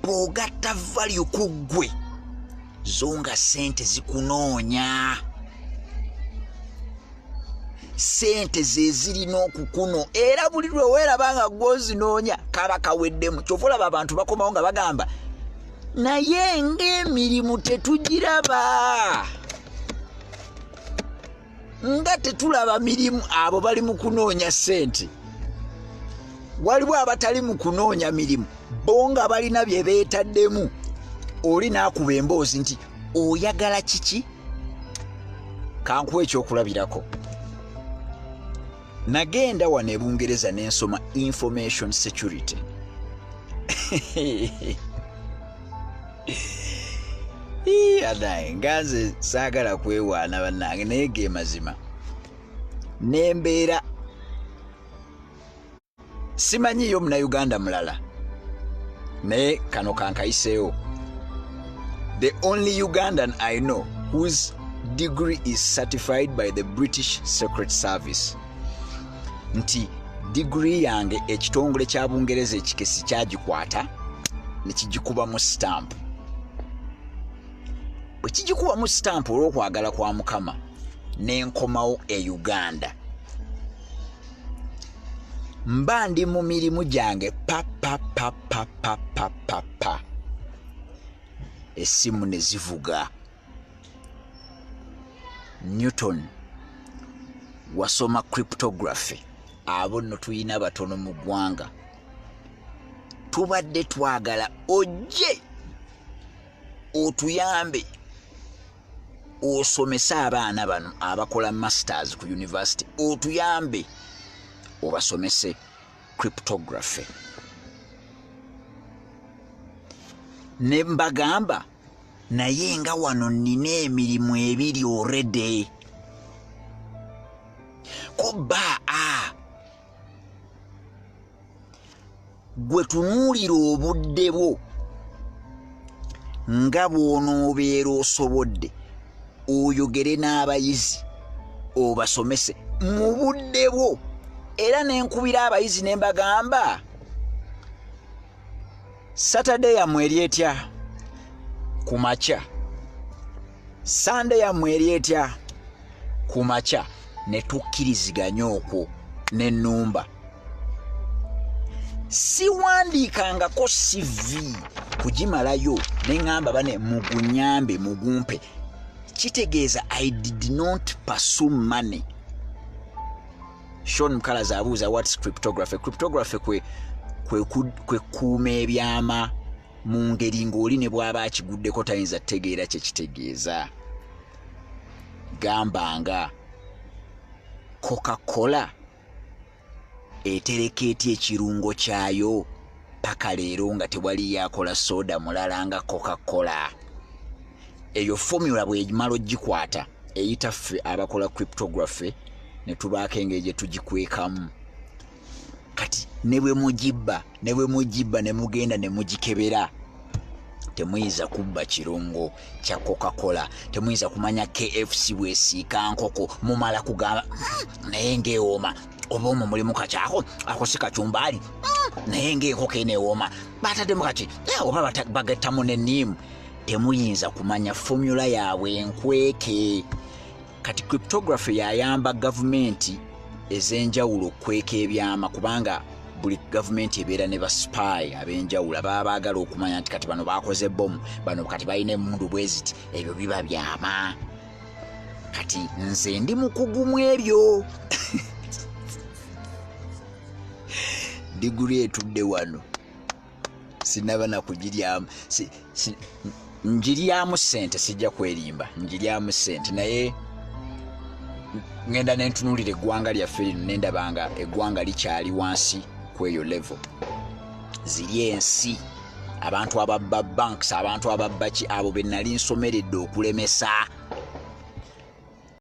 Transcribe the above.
bw'ogatta value ku ggwe zo nga sente zikunoonya. Sente ze zirina okukuno era buli lwe weeraba nga gw'ozinoonya kaba kaweddemu. Kyova olaba abantu bakomawo nga bagamba naye ng'emirimu tetugiraba, nga tetulaba mirimu. Abo bali mu kunoonya sente. Waliwo abatali mu kunoonya mirimu, bo nga balina bye beetaddemu. Oli n'akuba emboozi nti oyagala kiki? Kankuwa ekyokulabirako. Nagenda wano e Bungereza n'ensoma information security. Adaye nganze saagala kwewaana bannange naye ge mazima. Nembeera simanyiyo Munnayuganda mulala naye kano kankayiseewo. The only Ugandan I know whose degree is certified by the British Secret Service. Nti degree yange ekitongole kya Bungereza ekikesi kyagikwata ne kigikuba mu stamp. Bwe kigikuba mu stamp olw'okwagala kwa Mukama n'enkomawo e Uganda. Mba ndi mu mirimu gyange pa. Essimu ne zivuga. Newton wasoma cryptography. Abo nno tuyina batono mu ggwanga. Tubadde twagala ojje otuyambe osomese abaana bano abakola masters ku university, otuyambe obasomese cryptography. Ne mbagamba naye nga wano nina emirimu ebiri already. Kuba gwe tunuulira obudde bwo nga bw'onoobeera osobodde oyogere n'abayizi obasomese mu budde bwo. Era nenkubira abayizi ne mbagamba Saturday yammwe eri etya ku makya, Sunday yammwe eri etya ku makya, ne tukkiriziganya okwo n'ennumba. Siwandiikangako CV kugimalayo ne ngamba bane mugunyambe mugumpe. Kitegeeza I did not pursue money. Sean Mukalazi abuuza what's cryptography? Cryptography kwe kuuma ebyama mu ngeri ng'oli ne bw'aba akiguddeko tayinza tegeera kye kitegeeza. Gamba Coca-Cola etereka etya ekirungo kyayo paka leero nga tewali yakola soda mulala nga Coca-Cola. Eyo formula bw'emala ogikwata eyita ffe abakola cryptography ne tubaako engeri gye tugikwekamu. Kati ne bwe mugibba ne mugenda ne mugikebera, temuyinza kubba kirungo kya Coca-Cola, temuyinza kumanya KFC bwesiika nkoko mumala kugamba naye ng'ewooma, oba omwo mulimu kakyako ako si kacumbaali naye ng'enkoko eneewooma bataddemu kati oba bagattamu n'enniimu. Temuyinza kumanya formula yaabwe enkweke. Kati cryptography yayamba gavumenti ez'enjawulo okweka ebyama, kubanga buli gavumenti ebeera ne ba spy ab'enjawulo baba baagala okumanya nti kati bano baakoze bomu, bano kati balina emmundu bwe ziti, ebyo biba byama. Kati nze ndi mukugu mu ebyo. Diguri etudde wano sinaba na kugiryamu, njiryamu sente, sijja kwerimba, njiryamu sente, naye ngenda nentunuulira eggwanga lyaffe lino nendabanga eggwanga likyali wansi kweyo level. Ziri ensi abantu ababba banks, abantu ababba ki, abo be nali nsomeredde okulemesa